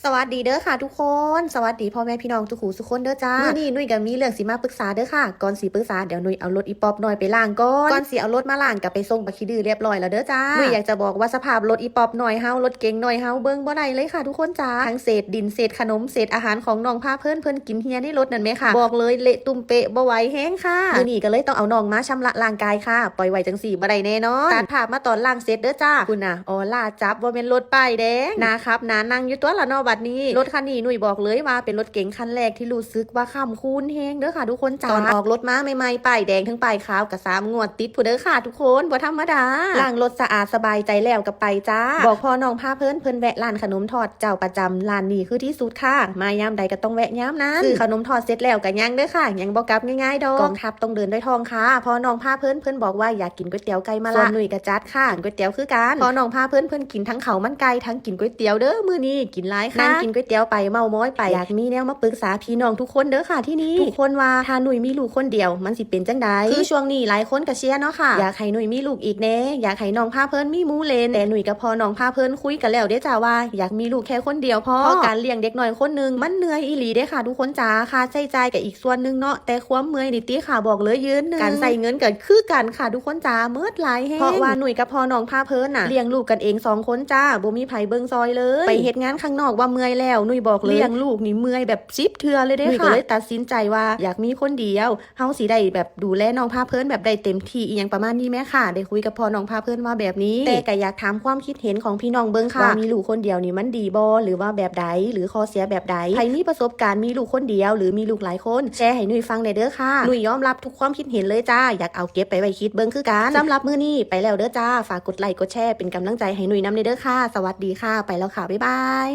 สวัสดีเด้อค่ะทุกคนสวัสดีพ่อแม่พี่น้องทุกหูทุกคนเด้อจ้ามื้อนี้นุ่ยก็มีเรื่องสิมาปรึกษาเด้อค่ะก่อนสิปรึกษาเดี๋ยวนุ่ยเอารถอีป๊อปหน่อยไปล้างก่อนสิเอารถมาล้างก็ไปส่งบักขี้ดื้อเรียบร้อยแล้วเด้อจ้านุ่ยอยากจะบอกว่าสภาพรถอีป๊อปหน่อยเฮารถเก๋งหน่อยเฮาเบิ่งบ่ได้เลยค่ะทุกคนจ้าทั้งเศษดินเศษขนมเศษอาหารของน้องพาเพิ่นกินเฮียในรถนั่นแหมค่ะบอกเลยเละตุ้มเปะบ่ไหวแฮงค่ะมื้อนี้ก็เลยต้องเอาน้องมาชำระร่างกายค่ะปล่อยไว้จังสี่บ่ได้แน่นอนตัดภาพมาตอนล้างเสร็จเด้อจ้าคุณน่ะอ๋อล่าจับว่าเป็นรถป้ายแดงนะครับนานั่งอยู่ตัวละเนาะบัดนี้รถคันนี้นุ่ยบอกเลยว่าเป็นรถเก๋งคันแรกที่รู้สึกว่าค่ำคูนแฮงเด้อค่ะทุกคนจ้าตอนออกรถมาใหม่ๆป้ายแดงทั้งป้ายขาวกับ3 งวดติดผู้เด้อค่ะทุกคนบ่ธรรมดาล้างรถสะอาดสบายใจแล้วกับไปจ้าบอกพ่อน้องพาเพิ่นแวะร้านขนมทอดเจ้าประจำร้านนี้คือที่สุดค่ะมายามใดก็ต้องแวะยามนั้นซื้อขนมทอดเสร็จแล้วก็ยังเด้อค่ะยังบ่กลับง่ายๆดอกกองทัพต้องเดินด้วยทองค่ะพ่อน้องพาเพิ่นบอกว่าอยากกินก๋วยเตี๋ยวไก่มะระหนุ่ยกระจัดค่ะก๋วยเตี๋ยวคือกันพ่อน้องพาเพิ่นกินทั้งข้าวมันไก่ทั้งกินก๋วยเตี๋ยวเด้อมื้อนี้กินหลายค่ะนั่งกินก๋วยเตี๋ยวไปเมาม้อยไปอยากมีแนวมาปรึกษาพี่น้องทุกคนเด้อค่ะที่นี่ทุกคนว่าถ้าหนุ่ยมีลูกคนเดียวมันสิเป็นจังใดคือช่วงนี้หลายคนก็เชียร์เนาะค่ะอยากให้หนุ่ยมีลูกอีกแน่อยากให้น้องพาเพิ่นมีหมู่เลนแต่หนุ่ยกับพ่อน้องพาเพิ่นคุยกันแล้วเด้จ้าว่าอยากมีลูกแค่คนเดียวเพราะการเลี้ยงเด็กน้อยคนนึงมันเหนื่อยอีหลีเด้ค่ะทุกคนจ้าค่าใช้จ่ายกับอีกส่วนนึงเนาะแต่ความเมื่อยนี่ติค่ะบอกเลยยืนหนึ่งการใส่เงินเกิดคือกันค่ะทุกคนจ้าเมิดหลายแฮงเพราะว่าหนุ่ยกับพ่อน้องพาเพิ่นน่ะเลี้ยงลูกกันเอง2 คนจ้าบ่มีไผเบิ่งซอยเลยไปเฮ็ดงานข้างนอกว่าเมื่อยแล้วหนุ่ยบอกเลยเลี้ยงลูกนี่เมื่อยแบบ10 เทื่อเลยเด้ค่ะหนุ่ยก็เลยตัดสินใจว่าอยากมีคนเดียวเฮาสิได้แบบดูแลน้องพาเพิ่นแบบได้เต็มที่อีหยังประมาณนี้แม่ค่ะได้คุยกับพ่อน้องพาเพิ่นว่าแบบนี้แต่ก็อยากถามความคิดเห็นของพี่น้องเบิ่งค่ะว่ามีลูกคนเดียวนี่มันดีบ่หรือว่าแบบใดหรือข้อเสียแบบใดใครมีประสบการณ์มีลูกคนเดียวหรือมีลูกหลายคนแชร์ให้หนุ่ยฟังได้เด้อค่ะหนุ่ยยอมรับทุกความคิดเห็นเลยจ้าอยากเอาเก็บไปไว้คิดเบิ่งคือกันสำหรับมื้อนี้ไปแล้วเด้อจ้าฝากกดไลค์กดแชร์เป็นกำลังใจให้หนุ่ยนำเด้อค่ะสวัสดีค่ะไปแล้วค่ะบ๊ายบาย